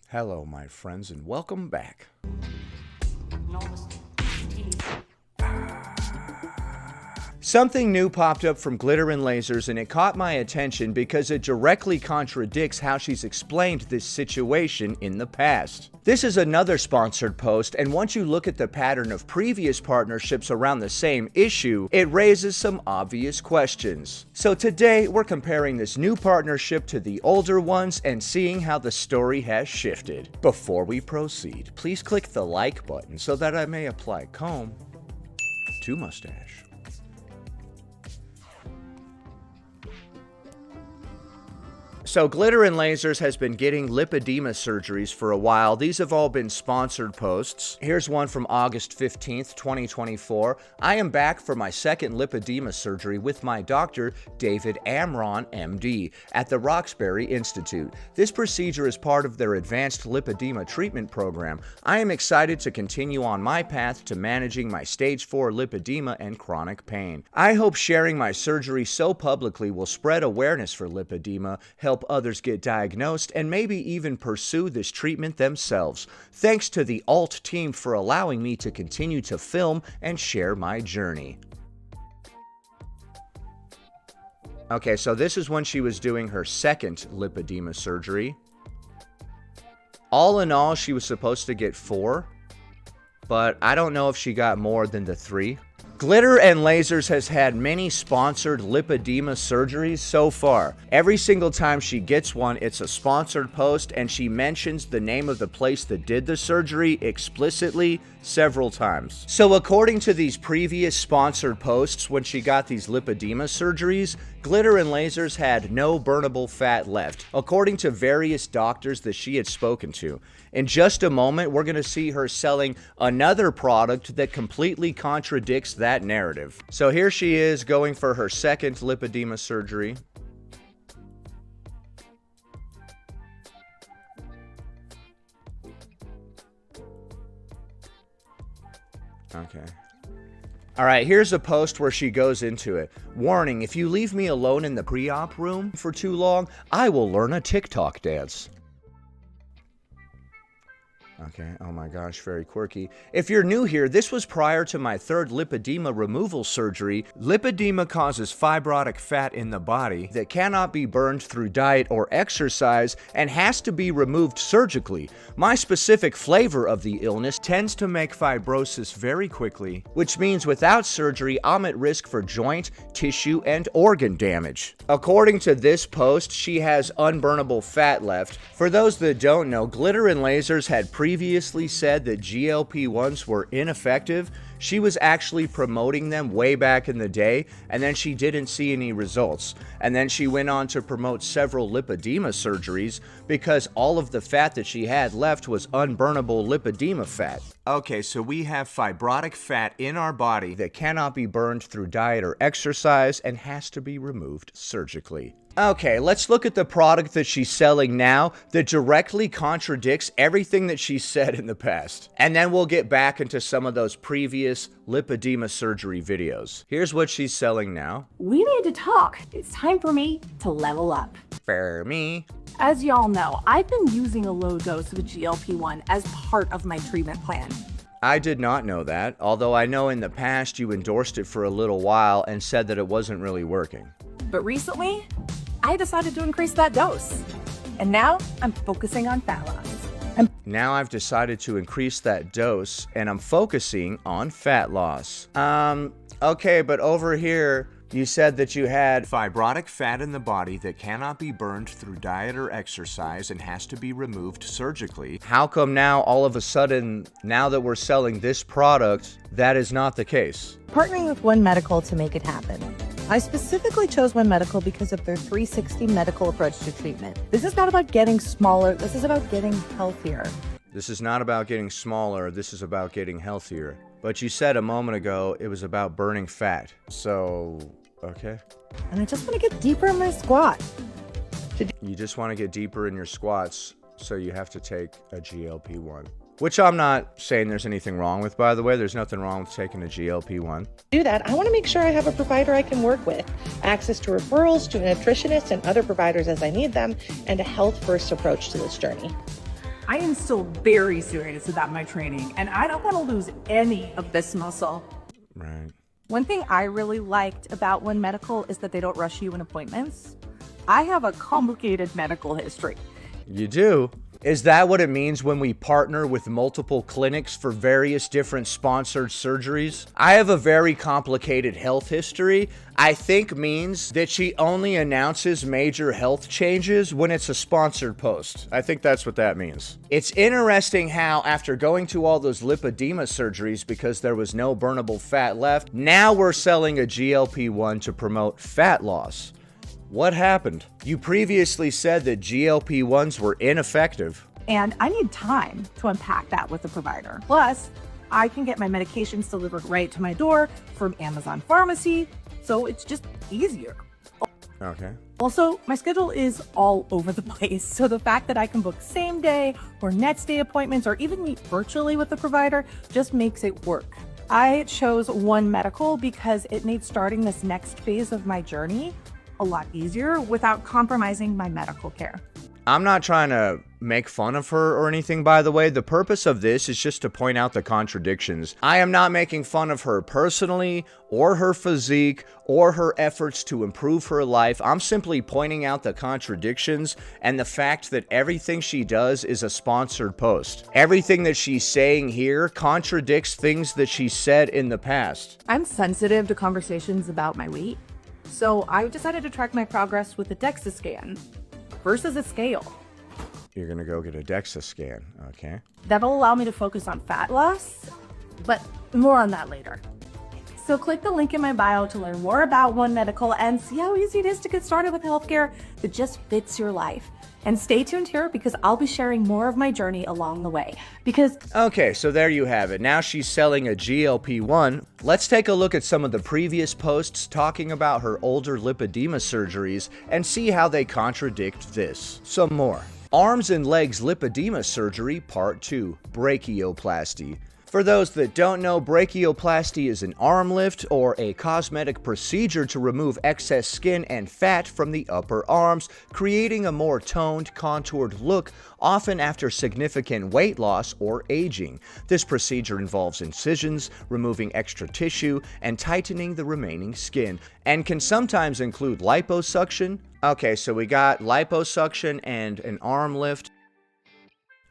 Hello, my friends, and welcome back. Something new popped up from GlitterAndLazers, and it caught my attention because it directly contradicts how she's explained this situation in the past. This is another sponsored post, and once you look at the pattern of previous partnerships around the same issue, it raises some obvious questions. So today, we're comparing this new partnership to the older ones and seeing how the story has shifted. Before we proceed, please click the like button so that I may apply comb to mustache. So GlitterAndLazers has been getting lipedema surgeries for a while. These have all been sponsored posts. Here's one from August 15th, 2024. I am back for my second lipedema surgery with my doctor, David Amron, MD, at the Roxbury Institute. This procedure is part of their advanced lipedema treatment program. I am excited to continue on my path to managing my stage 4 lipedema and chronic pain. I hope sharing my surgery so publicly will spread awareness for lipedema, help others get diagnosed, and maybe even pursue this treatment themselves. Thanks to the Alt team for allowing me to continue to film and share my journey. Okay, so this is when she was doing her second lipedema surgery. All in all, she was supposed to get 4, but I don't know if she got more than the 3. GlitterAndLazers has had many sponsored lipedema surgeries so far. Every single time she gets one, it's a sponsored post, and she mentions the name of the place that did the surgery explicitly several times. So according to these previous sponsored posts, when she got these lipedema surgeries, GlitterAndLazers had no burnable fat left, according to various doctors that she had spoken to. In just a moment, we're going to see her selling another product that completely contradicts that narrative. So here she is going for her second lipedema surgery. Okay. All right, here's a post where she goes into it. Warning, if you leave me alone in the pre-op room for too long, I will learn a TikTok dance. Okay, oh my gosh, very quirky. If you're new here, this was prior to my third lipedema removal surgery. Lipedema causes fibrotic fat in the body that cannot be burned through diet or exercise and has to be removed surgically. My specific flavor of the illness tends to make fibrosis very quickly, which means without surgery, I'm at risk for joint, tissue, and organ damage. According to this post, she has unburnable fat left. For those that don't know, GlitterAndLazers had previously said that GLP-1s were ineffective. She was actually promoting them way back in the day, and then she didn't see any results. And then she went on to promote several lipedema surgeries because all of the fat that she had left was unburnable lipedema fat. Okay, so we have fibrotic fat in our body that cannot be burned through diet or exercise and has to be removed surgically. Okay, let's look at the product that she's selling now that directly contradicts everything that she said in the past. And then we'll get back into some of those previous lipedema surgery videos. Here's what she's selling now. We need to talk. It's time for me to level up. For me. As y'all know, I've been using a low dose of a GLP-1 as part of my treatment plan. I did not know that, although I know in the past you endorsed it for a little while and said that it wasn't really working. But recently, I decided to increase that dose. And now I'm focusing on fat loss. Now I've decided to increase that dose and I'm focusing on fat loss. Okay, but over here, you said that you had fibrotic fat in the body that cannot be burned through diet or exercise and has to be removed surgically. How come now, all of a sudden, now that we're selling this product, that is not the case? Partnering with One Medical to make it happen. I specifically chose One Medical because of their 360 medical approach to treatment. This is not about getting smaller, this is about getting healthier. This is not about getting smaller, this is about getting healthier. But you said a moment ago it was about burning fat. So, okay. And I just want to get deeper in my squat. You just want to get deeper in your squats, so you have to take a GLP-1. Which I'm not saying there's anything wrong with, by the way. There's nothing wrong with taking a GLP-1. Do that, I want to make sure I have a provider I can work with, access to referrals to a nutritionist and other providers as I need them, and a health-first approach to this journey. I am still very serious about my training, and I don't want to lose any of this muscle. Right. One thing I really liked about One Medical is that they don't rush you in appointments. I have a complicated medical history. You do? Is that what it means when we partner with multiple clinics for various different sponsored surgeries? I have a very complicated health history. I think means that she only announces major health changes when it's a sponsored post. I think that's what that means. It's interesting how after going to all those lipedema surgeries because there was no burnable fat left, now we're selling a GLP-1 to promote fat loss. What happened? You previously said that GLP-1s were ineffective. And I need time to unpack that with the provider. Plus, I can get my medications delivered right to my door from Amazon Pharmacy, so it's just easier. Okay. Also, my schedule is all over the place, so the fact that I can book same day or next day appointments or even meet virtually with the provider just makes it work. I chose One Medical because it made starting this next phase of my journey a lot easier without compromising my medical care. I'm not trying to make fun of her or anything, by the way. The purpose of this is just to point out the contradictions. I am not making fun of her personally, or her physique, or her efforts to improve her life. I'm simply pointing out the contradictions and the fact that everything she does is a sponsored post. Everything that she's saying here contradicts things that she said in the past. I'm sensitive to conversations about my weight, so I decided to track my progress with a DEXA scan versus a scale. You're gonna go get a DEXA scan, okay? That'll allow me to focus on fat loss, but more on that later. So click the link in my bio to learn more about One Medical and see how easy it is to get started with healthcare that just fits your life. And stay tuned here because I'll be sharing more of my journey along the way. Okay, so there you have it. Now she's selling a GLP-1. Let's take a look at some of the previous posts talking about her older lipedema surgeries and see how they contradict this. Some more. Arms and legs lipedema surgery, part 2, brachioplasty. For those that don't know, brachioplasty is an arm lift or a cosmetic procedure to remove excess skin and fat from the upper arms, creating a more toned, contoured look, often after significant weight loss or aging. This procedure involves incisions, removing extra tissue, and tightening the remaining skin, and can sometimes include liposuction. Okay, so we got liposuction and an arm lift.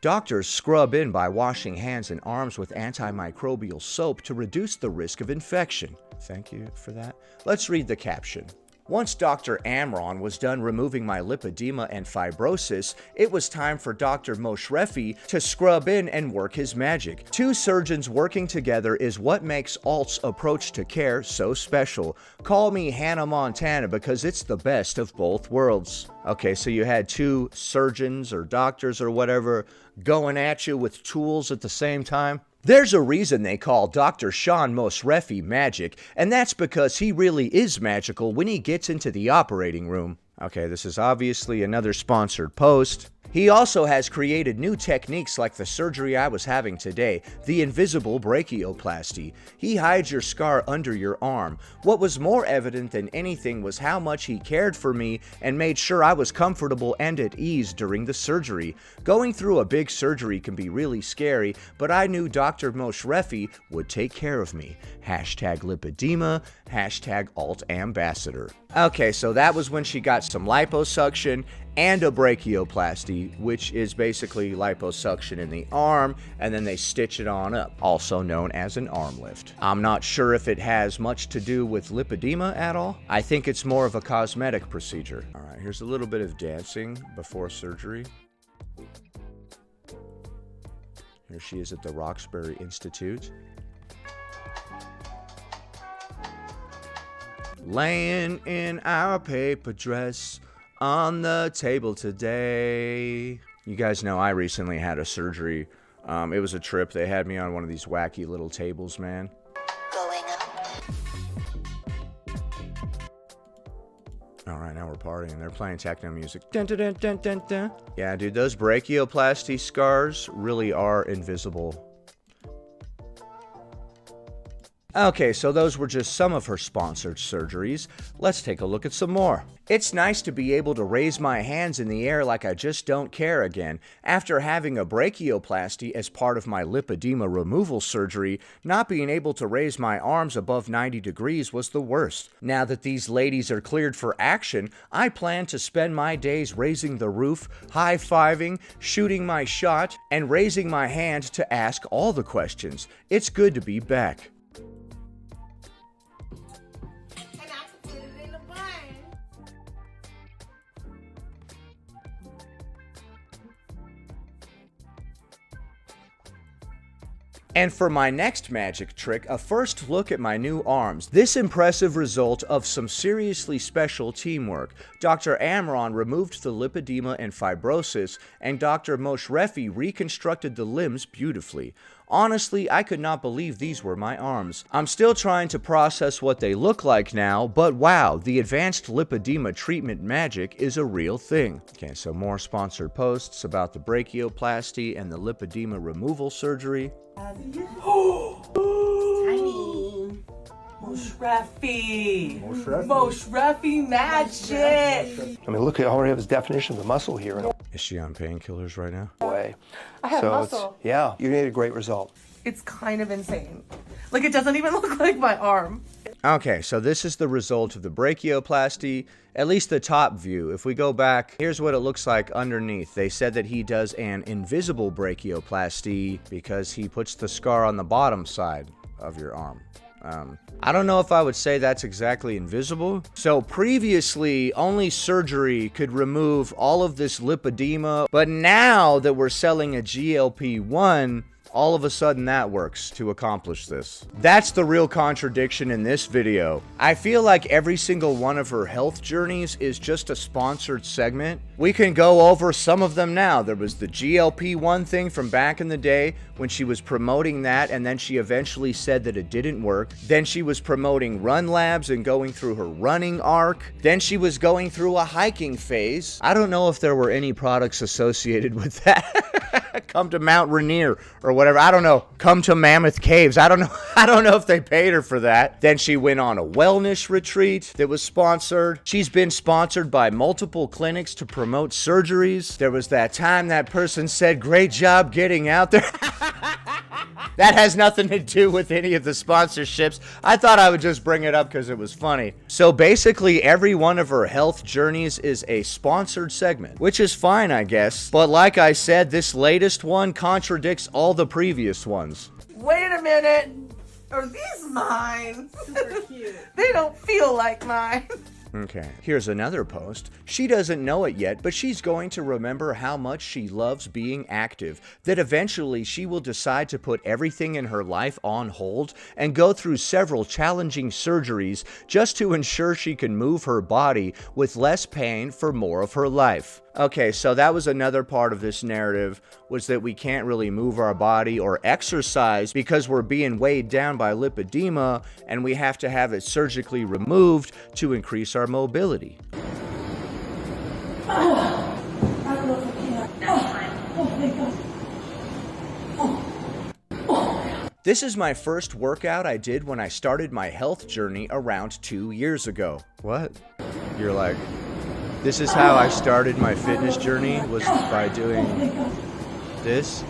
Doctors scrub in by washing hands and arms with antimicrobial soap to reduce the risk of infection. Thank you for that. Let's read the caption. Once Dr. Amron was done removing my lipedema and fibrosis, it was time for Dr. Moshrefi to scrub in and work his magic. Two surgeons working together is what makes Alt's approach to care so special. Call me Hannah Montana because it's the best of both worlds. Okay, so you had two surgeons or doctors or whatever going at you with tools at the same time. There's a reason they call Dr. Sean Mosrefi magic, and that's because he really is magical when he gets into the operating room. Okay, this is obviously another sponsored post. He also has created new techniques like the surgery I was having today, the invisible brachioplasty. He hides your scar under your arm. What was more evident than anything was how much he cared for me and made sure I was comfortable and at ease during the surgery. Going through a big surgery can be really scary, but I knew Dr. Moshrefi would take care of me. Hashtag lipedema, hashtag alt ambassador. Okay, so that was when she got some liposuction and a brachioplasty, which is basically liposuction in the arm, and then they stitch it on up, also known as an arm lift. I'm not sure if it has much to do with lipedema at all. I think it's more of a cosmetic procedure. All right, here's a little bit of dancing before surgery. Here she is at the Roxbury Institute. Laying in our paper dress on the table today. You guys know I recently had a surgery. It was a trip. They had me on one of these wacky little tables, man. Going up. All right, now we're partying. They're playing techno music. Dun, dun, dun, dun, dun, dun. Yeah, dude, those brachioplasty scars really are invisible. Okay, so those were just some of her sponsored surgeries. Let's take a look at some more. It's nice to be able to raise my hands in the air like I just don't care again. After having a brachioplasty as part of my lipedema removal surgery, not being able to raise my arms above 90 degrees was the worst. Now that these ladies are cleared for action, I plan to spend my days raising the roof, high-fiving, shooting my shot, and raising my hand to ask all the questions. It's good to be back. And for my next magic trick, a first look at my new arms. This impressive result of some seriously special teamwork. Dr. Amron removed the lipedema and fibrosis, and Dr. Moshrefi reconstructed the limbs beautifully. Honestly, I could not believe these were my arms. I'm still trying to process what they look like now, but wow, the advanced lipedema treatment magic is a real thing. Okay, so more sponsored posts about the brachioplasty and the lipedema removal surgery. Tiny. Moshrefi magic. I mean, look at already have his definition of the muscle here. Is she on painkillers right now? Way. I have muscle. Yeah, you need a great result. It's kind of insane. Like, it doesn't even look like my arm. Okay, so this is the result of the brachioplasty, at least the top view. If we go back, here's what it looks like underneath. They said that he does an invisible brachioplasty because he puts the scar on the bottom side of your arm. I don't know if I would say that's exactly invisible. So previously, only surgery could remove all of this lipedema, but now that we're selling a GLP-1, all of a sudden that works to accomplish this. That's the real contradiction in this video. I feel like every single one of her health journeys is just a sponsored segment. We can go over some of them now. There was the GLP-1 thing from back in the day when she was promoting that, and then she eventually said that it didn't work. Then she was promoting Run Labs and going through her running arc. Then she was going through a hiking phase. I don't know if there were any products associated with that. Come to Mount Rainier or whatever. I don't know. Come to Mammoth Caves. I don't know. I don't know if they paid her for that. Then she went on a wellness retreat that was sponsored. She's been sponsored by multiple clinics to promote surgeries. There was that time that person said, "Great job getting out there." That has nothing to do with any of the sponsorships. I thought I would just bring it up because it was funny. So basically, every one of her health journeys is a sponsored segment, which is fine, I guess. But like I said, this latest one contradicts all the previous ones. Wait a minute. Are these mine? Super cute. They don't feel like mine. Okay, here's another post. She doesn't know it yet, but she's going to remember how much she loves being active, that eventually she will decide to put everything in her life on hold and go through several challenging surgeries just to ensure she can move her body with less pain for more of her life. Okay, so that was another part of this narrative, was that we can't really move our body or exercise because we're being weighed down by lipedema, and we have to have it surgically removed to increase our mobility. I don't know if I can. This is my first workout I did when I started my health journey around 2 years ago. What? You're like... This is how I started my fitness journey, was by doing this.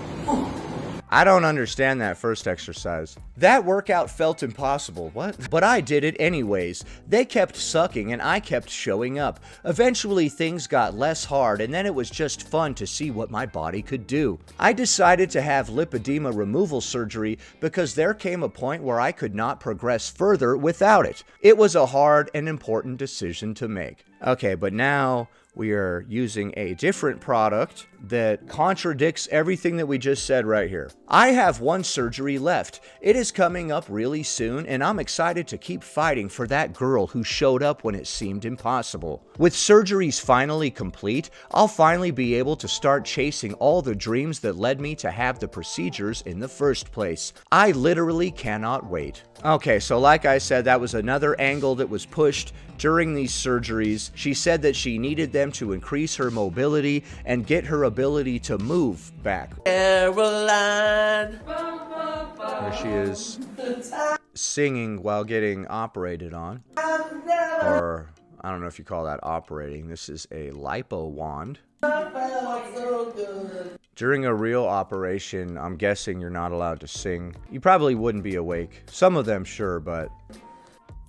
I don't understand that first exercise. That workout felt impossible. What? But I did it anyways. They kept sucking and I kept showing up. Eventually things got less hard and then it was just fun to see what my body could do. I decided to have lipedema removal surgery because there came a point where I could not progress further without it. It was a hard and important decision to make. Okay, but now we are using a different product that contradicts everything that we just said right here. I have one surgery left. It is coming up really soon, and I'm excited to keep fighting for that girl who showed up when it seemed impossible. With surgeries finally complete, I'll finally be able to start chasing all the dreams that led me to have the procedures in the first place. I literally cannot wait. Okay, so like I said, that was another angle that was pushed during these surgeries. She said that she needed them to increase her mobility and get her ability to move back. Caroline. There she is. singing while getting operated on. Or, I don't know if you call that operating. This is a lipo wand. During a real operation, I'm guessing you're not allowed to sing. You probably wouldn't be awake. Some of them, sure, but...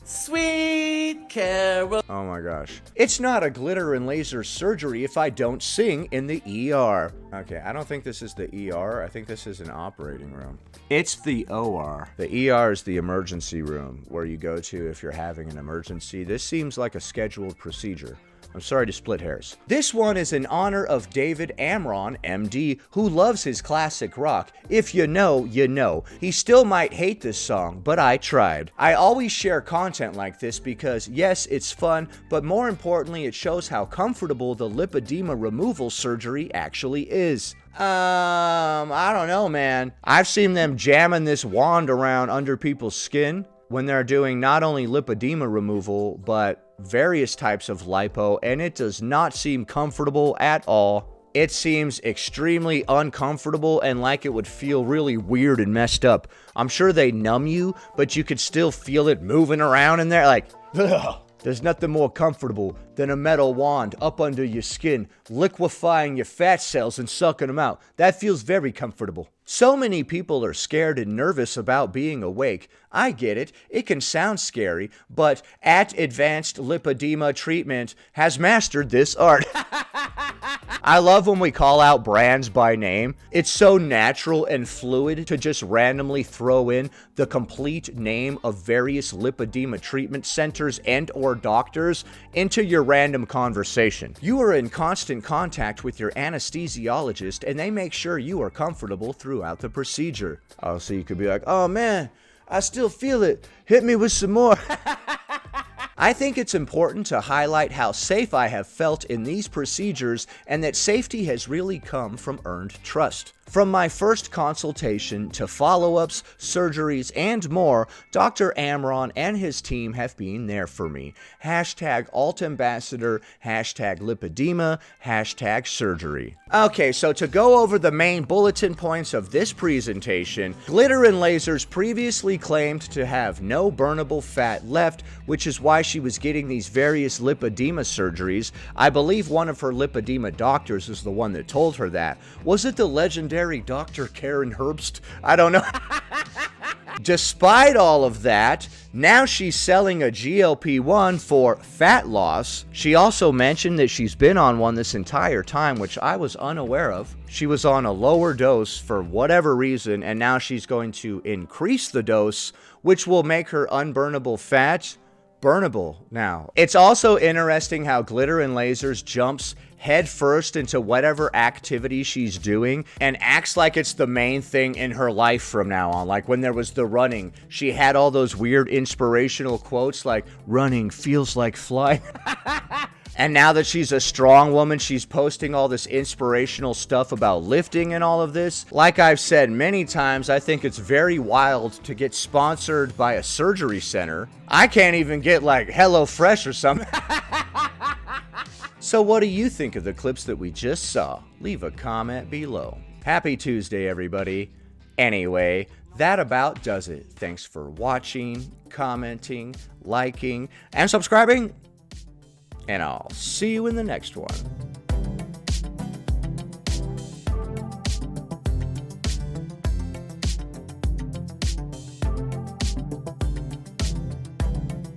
Sweet Carol. Oh my gosh. It's not a glitter and laser surgery if I don't sing in the ER. Okay, I don't think this is the ER. I think this is an operating room. It's the OR. The ER is the emergency room where you go to if you're having an emergency. This seems like a scheduled procedure. I'm sorry to split hairs. This one is in honor of David Amron, MD, who loves his classic rock. If you know, you know. He still might hate this song, but I tried. I always share content like this because, yes, it's fun, but more importantly, it shows how comfortable the lipedema removal surgery actually is. I don't know, man. I've seen them jamming this wand around under people's skin when they're doing not only lipedema removal, but various types of lipo, and it does not seem comfortable at all. It seems extremely uncomfortable and like it would feel really weird and messed up. I'm sure they numb you, but you could still feel it moving around in there like, ugh. There's nothing more comfortable than a metal wand up under your skin, liquefying your fat cells and sucking them out. That feels very comfortable. So many people are scared and nervous about being awake. I get it. It can sound scary, but at Advanced Lipedema Treatment has mastered this art. I love when we call out brands by name. It's so natural and fluid to just randomly throw in the complete name of various lipedema treatment centers and or doctors into your random conversation. You are in constant contact with your anesthesiologist and they make sure you are comfortable throughout the procedure. Oh, so you could be like, oh man, I still feel it. Hit me with some more. I think it's important to highlight how safe I have felt in these procedures and that safety has really come from earned trust. From my first consultation to follow-ups, surgeries, and more, Dr. Amron and his team have been there for me. Hashtag Alt Ambassador, hashtag lipedema, hashtag surgery. Okay, so to go over the main bulletin points of this presentation, Glitter and Lasers previously claimed to have no burnable fat left, which is why she was getting these various lipedema surgeries. I believe one of her lipedema doctors is the one that told her that. Was it the legendary Dr. Karen Herbst? I don't know. Despite all of that, now she's selling a GLP-1 for fat loss. She also mentioned that she's been on one this entire time, which I was unaware of. She was on a lower dose for whatever reason, and now she's going to increase the dose, which will make her unburnable fat burnable now. It's also interesting how Glitter and Lasers jumps head first into whatever activity she's doing and acts like it's the main thing in her life from now on. Like when there was the running, she had all those weird inspirational quotes like, running feels like flying. And now that she's a strong woman, she's posting all this inspirational stuff about lifting and all of this. Like I've said many times, I think it's very wild to get sponsored by a surgery center. I can't even get like HelloFresh or something. So what do you think of the clips that we just saw? Leave a comment below. Happy Tuesday, everybody. Anyway, that about does it. Thanks for watching, commenting, liking, and subscribing. And I'll see you in the next one.